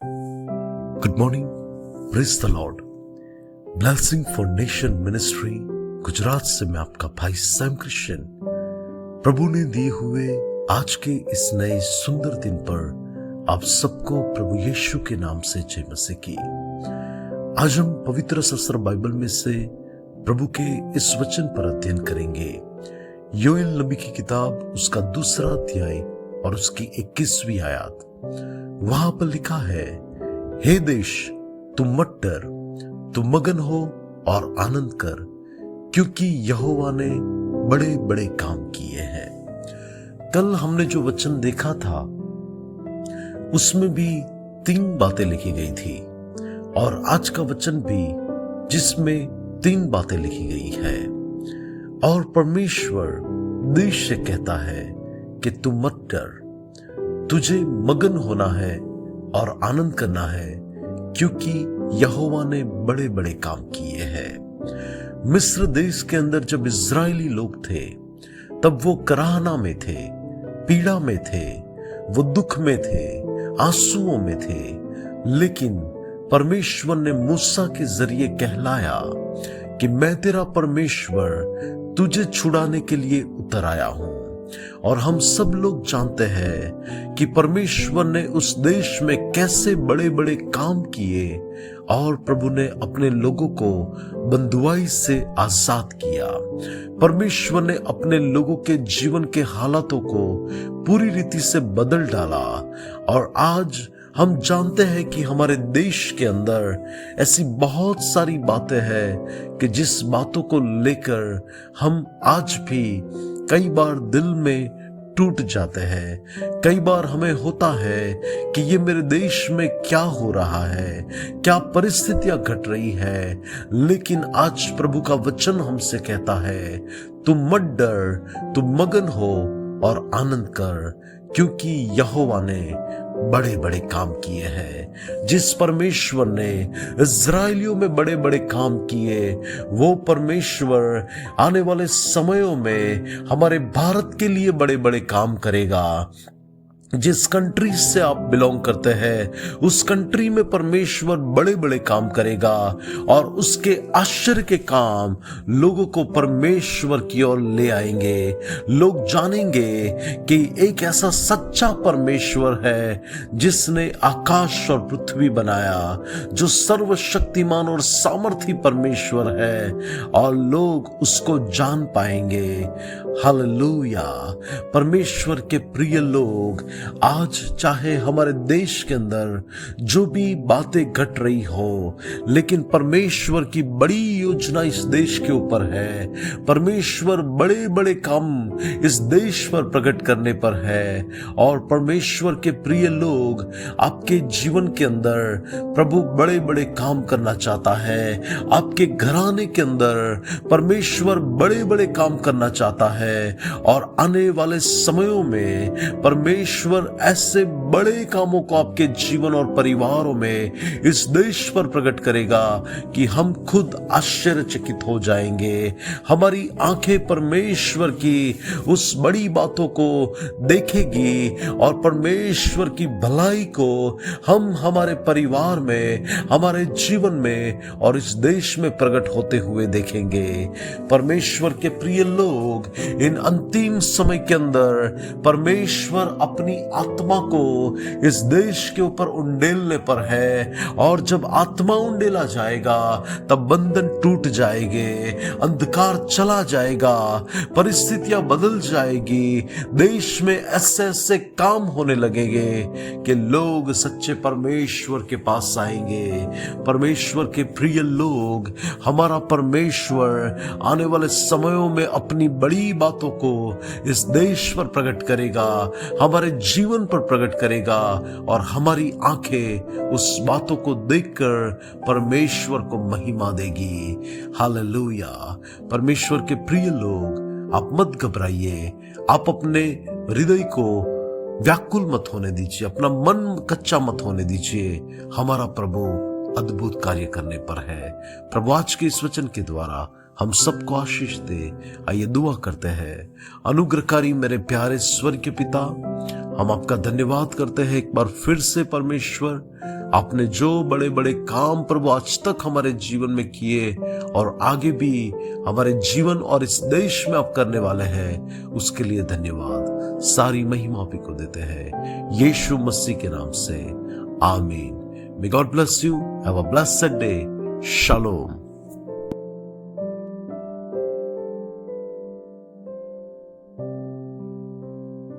Good morning, praise the Lord. Blessing for nation ministry Gujarat से मैं आपका भाई सैम क्रिश्चियन। प्रभु ने दिए हुए आज के इस नए सुंदर दिन पर आप सबको प्रभु यीशु के नाम से जय मसीह की। आज हम पवित्र शास्त्र बाइबल में से प्रभु के इस वचन पर अध्ययन करेंगे। योएल नबी की किताब उसका 2 अध्याय और उसकी 21वीं आयत। वहां पर लिखा है, हे देश तुम मत डर, तुम मगन हो और आनंद कर, क्योंकि यहोवा ने बड़े बड़े काम किए हैं। कल हमने जो वचन देखा था उसमें भी 3 बातें लिखी गई थी और आज का वचन भी जिसमें 3 बातें लिखी गई है। और परमेश्वर देश से कहता है कि तुम मत डर, तुझे मगन होना है और आनंद करना है, क्योंकि यहोवा ने बड़े बड़े काम किए हैं। मिस्र देश के अंदर जब इज़राइली लोग थे तब वो कराहना में थे, पीड़ा में थे, वो दुख में थे, आंसुओं में थे, लेकिन परमेश्वर ने मूसा के जरिए कहलाया कि मैं तेरा परमेश्वर तुझे छुड़ाने के लिए उतर आया हूं। और हम सब लोग जानते हैं कि परमेश्वर ने उस देश में कैसे बड़े बड़े काम किए और प्रभु ने अपने लोगों को बंधुआई से आजाद किया। परमेश्वर ने अपने लोगों के जीवन के हालातों को पूरी रीति से बदल डाला। और आज हम जानते हैं कि हमारे देश के अंदर ऐसी बहुत सारी बातें हैं कि जिस बातों को लेकर हम आज भी कई बार दिल में टूट जाते हैं। कई बार हमें होता है कि ये मेरे देश में क्या हो रहा है, क्या परिस्थितियां घट रही है, लेकिन आज प्रभु का वचन हमसे कहता है, तुम मत डर, तुम मगन हो और आनंद कर, क्योंकि यहोवा ने बड़े बड़े काम किए हैं। जिस परमेश्वर ने इज़राइलियों में बड़े बड़े काम किए, वो परमेश्वर आने वाले समयों में हमारे भारत के लिए बड़े बड़े काम करेगा। जिस कंट्री से आप बिलोंग करते हैं उस कंट्री में परमेश्वर बड़े बड़े काम करेगा और उसके आश्चर्य के काम लोगों को परमेश्वर की ओर ले आएंगे। लोग जानेंगे कि एक ऐसा सच्चा परमेश्वर है जिसने आकाश और पृथ्वी बनाया, जो सर्वशक्तिमान और सामर्थी परमेश्वर है, और लोग उसको जान पाएंगे। हालेलुया। परमेश्वर के प्रिय लोग, आज चाहे हमारे देश के अंदर जो भी बातें घट रही हो, लेकिन परमेश्वर की बड़ी योजना इस देश के ऊपर है। परमेश्वर बड़े बड़े काम इस देश पर प्रकट करने पर है। और परमेश्वर के प्रिय लोग, आपके जीवन के अंदर प्रभु बड़े बड़े काम करना चाहता है। आपके घराने के अंदर परमेश्वर बड़े बड़े काम करना चाहता है। और आने वाले समयों में परमेश्वर ऐसे बड़े कामों को आपके जीवन और परिवारों में इस देश पर प्रकट करेगा कि हम खुद आश्चर्यचकित हो जाएंगे। हमारी आंखें परमेश्वर की उस बड़ी बातों को देखेगी और परमेश्वर की भलाई को हम हमारे परिवार में, हमारे जीवन में और इस देश में प्रकट होते हुए देखेंगे। परमेश्वर के प्रिय लोग, इन अंतिम समय के अंदर परमेश्वर अपनी आत्मा को इस देश के ऊपर उंडेलने पर है। और जब आत्मा उंडेला जाएगा तब बंधन टूट जाएंगे, अंधकार चला जाएगा, परिस्थितियां बदल जाएगी। देश में ऐसे ऐसे काम होने लगेंगे कि लोग सच्चे परमेश्वर के पास आएंगे। परमेश्वर के प्रिय लोग, हमारा परमेश्वर आने वाले समयों में अपनी बड़ी बातों को इस देश पर प्रकट करेगा, हमारे जीवन पर प्रकट करेगा और हमारी आंखें उस बातों को देखकर परमेश्वर को महिमा देगी। हालेलुया। परमेश्वर के प्रिय लोग, आप मत घबराइए, आप अपने हृदय को व्याकुल मत होने दीजिए, अपना मन कच्चा मत होने दीजिए। हमारा प्रभु अद्भुत कार्य करने पर है। प्रभु आज के इस वचन के द्वारा हम सबको आशीष दे। आइए दुआ करते हैं। अनुग्रहकारी मेरे प्यारे स्वर्गीय पिता, हम आपका धन्यवाद करते हैं एक बार फिर से परमेश्वर, आपने जो बड़े बड़े काम प्रभु आज तक हमारे जीवन में किए और आगे भी हमारे जीवन और इस देश में आप करने वाले हैं, उसके लिए धन्यवाद। सारी महिमा भी को देते हैं यीशु मसीह के नाम से, आमीन। May God bless you. Have a blessed day. Shalom.